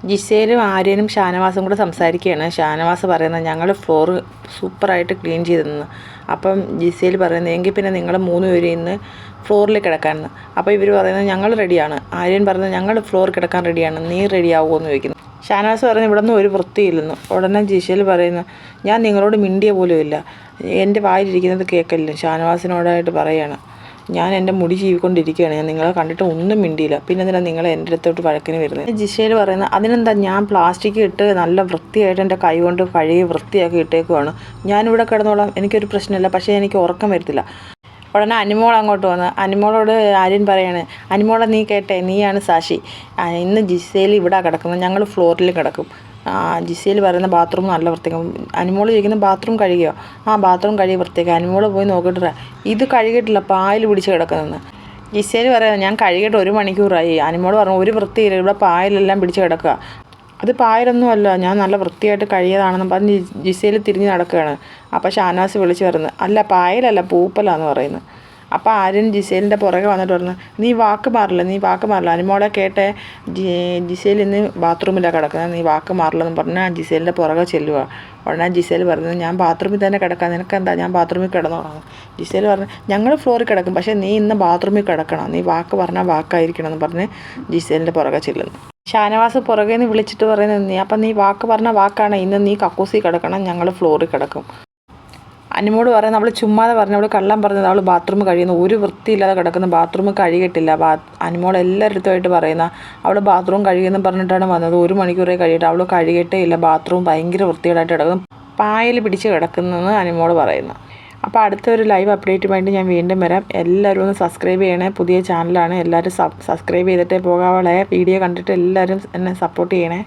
ജിസേലും ആര്യനും ഷാനവാസും കൂടെ സംസാരിക്കുകയാണ്. ഷാനവാസ് പറയുന്നത് ഞങ്ങൾ ഫ്ലോർ സൂപ്പറായിട്ട് ക്ലീൻ ചെയ്തെന്ന്. അപ്പം ജിസേൽ പറയുന്നത് എങ്കിൽ പിന്നെ നിങ്ങൾ 3 പേരും ഇന്ന് ഫ്ലോറിൽ കിടക്കാമെന്ന്. അപ്പോൾ ഇവർ പറയുന്നത് ഞങ്ങൾ റെഡിയാണ്. ആര്യൻ പറയുന്നത് ഞങ്ങൾ ഫ്ലോറിൽ കിടക്കാൻ റെഡിയാണ്, നീ റെഡിയാവുമോ എന്ന് ചോദിക്കുന്നു. ഷാനവാസ് പറയുന്നത് ഇവിടെ നിന്ന് ഒരു വൃത്തിയില്ലെന്ന്. ഉടനെ ജിസേൽ പറയുന്നു ഞാൻ നിങ്ങളോട് മിണ്ടിയ പോലും ഇല്ല, എൻ്റെ വായിലിരിക്കുന്നത് കേൾക്കല്ലോ. ഷാനവാസിനോടായിട്ട് പറയുകയാണ് ഞാൻ എൻ്റെ മുടി ചീവിക്കൊണ്ടിരിക്കുകയാണ്, ഞാൻ നിങ്ങളെ കണ്ടിട്ട് ഒന്നും മിണ്ടിയില്ല, പിന്നെ എന്തിനാണ് നിങ്ങൾ എൻ്റെ അടുത്തോട്ട് വഴക്കിന് വരുന്നത്. ജിഷേൽ പറയുന്നത് അതിനെന്താ, ഞാൻ പ്ലാസ്റ്റിക് ഇട്ട് നല്ല വൃത്തിയായിട്ട് എൻ്റെ കൈ കൊണ്ട് കഴുകി വൃത്തിയാക്കി ഇട്ടേക്കുവാണ്, ഞാനിവിടെ കിടന്നോളാം, എനിക്കൊരു പ്രശ്നമില്ല, പക്ഷേ എനിക്ക് ഉറക്കം വരത്തില്ല. ഉടനെ അനിമോൾ അങ്ങോട്ട് വന്ന് അനിമോളോട് ആര്യൻ പറയാണ് അനിമോളെ നീ കേട്ടെ, നീയാണ് സാക്ഷി, ഇന്ന് ജിസേൽ ഇവിടെ കിടക്കുന്നത്, ഞങ്ങൾ ഫ്ലോറിൽ കിടക്കും. ജിസേൽ പറയുന്ന ബാത്റൂം നല്ല വൃത്തിയാക്കും. അനിമോൾ ചോദിക്കുന്ന ബാത്റൂം കഴുകിയോ? ബാത്റൂം കഴുകി വൃത്തിയാക്കി. അനിമോൾ പോയി നോക്കിയിട്ട് ഇത് കഴുകിയിട്ടില്ല, പായൽ പിടിച്ച് കിടക്കുന്നതെന്ന്. ജിസേൽ പറയുന്നത് ഞാൻ കഴുകിയിട്ട് 1 മണിക്കൂറായി. അനിമോൾ പറഞ്ഞു ഒരു വൃത്തിയില്ല, ഇവിടെ പായലെല്ലാം പിടിച്ച് കിടക്കുക. അത് പായലൊന്നുമല്ല, ഞാൻ നല്ല വൃത്തിയായിട്ട് കഴിയതാണെന്ന് പറഞ്ഞ് ജിസേൽ തിരിഞ്ഞ് നടക്കുകയാണ്. അപ്പോൾ ഷാനവാസ് വിളിച്ച് പറയുന്നത് അല്ല പായലല്ല പൂപ്പലാന്ന് പറയുന്നത്. അപ്പോൾ ആര്യൻ ജിസേലിൻ്റെ പുറകെ വന്നിട്ട് പറഞ്ഞു നീ വാക്ക് മാറില്ല. അനിമോളെ കേട്ടെ, ജിസേൽ ഇന്ന് ബാത്റൂമിലാണ് കിടക്കുന്നത്, നീ വാക്ക് മാറില്ലെന്ന് പറഞ്ഞാൽ ജിസേലിൻ്റെ പുറകെ ചെല്ലുക. ഉടനെ ജിസേൽ പറയുന്നത് ഞാൻ ബാത്റൂമിൽ തന്നെ കിടക്കാം, നിനക്കെന്താ, ഞാൻ ബാത്റൂമിൽ കിടന്നോളാം. ജിസേൽ പറഞ്ഞു ഞങ്ങൾ ഫ്ലോറിൽ കിടക്കും, പക്ഷേ നീ ഇന്ന് ബാത്റൂമിൽ കിടക്കണം, നീ വാക്ക് പറഞ്ഞാൽ വാക്കായിരിക്കണം എന്ന് പറഞ്ഞ് ജിസേലിൻ്റെ പുറകെ ചെല്ലുന്നു. ഷാനവാസ് പുറകെ നിന്ന് വിളിച്ചിട്ട് പറയുന്നത് നീ വാക്ക് പറഞ്ഞ വാക്കാണ്, ഇന്ന് നീ കക്കൂസി കിടക്കണം, ഞങ്ങൾ ഫ്ലോറിൽ കിടക്കും. അനിമോട് പറയുന്നത് അവൾ ചുമ്മാതെ പറഞ്ഞു, അവൾ കള്ളം പറഞ്ഞത്, അവൾ ബാത്റൂം കഴിയുന്നു, ഒരു വൃത്തിയില്ലാതെ കിടക്കുന്ന ബാത്റൂം കഴുകിയിട്ടില്ല. അനിമോൾ എല്ലാവരുമായിട്ട് പറയുന്ന അവൾ ബാത്റൂം കഴുകിയെന്ന് പറഞ്ഞിട്ടാണ് വന്നത്, 1 മണിക്കൂറേ കഴിയിട്ട് അവൾ കഴുകിയിട്ടേ ഇല്ല, ബാത്റൂം ഭയങ്കര വൃത്തികേടായിട്ട് കിടക്കും, പായൽ പിടിച്ച് കിടക്കുന്നതെന്ന് അനിമോൾ പറയുന്നു. അപ്പോൾ അടുത്തൊരു ലൈവ് അപ്ഡേറ്റുമായിട്ട് ഞാൻ വീണ്ടും വരാം. എല്ലാവരും ഒന്ന് സബ്സ്ക്രൈബ് ചെയ്യണേ, പുതിയ ചാനലാണ്, എല്ലാവരും സബ്സ്ക്രൈബ് ചെയ്തിട്ടേ പോകാവുള്ളേ. വീഡിയോ കണ്ടിട്ട് എല്ലാവരും എന്നെ സപ്പോർട്ട് ചെയ്യണേ.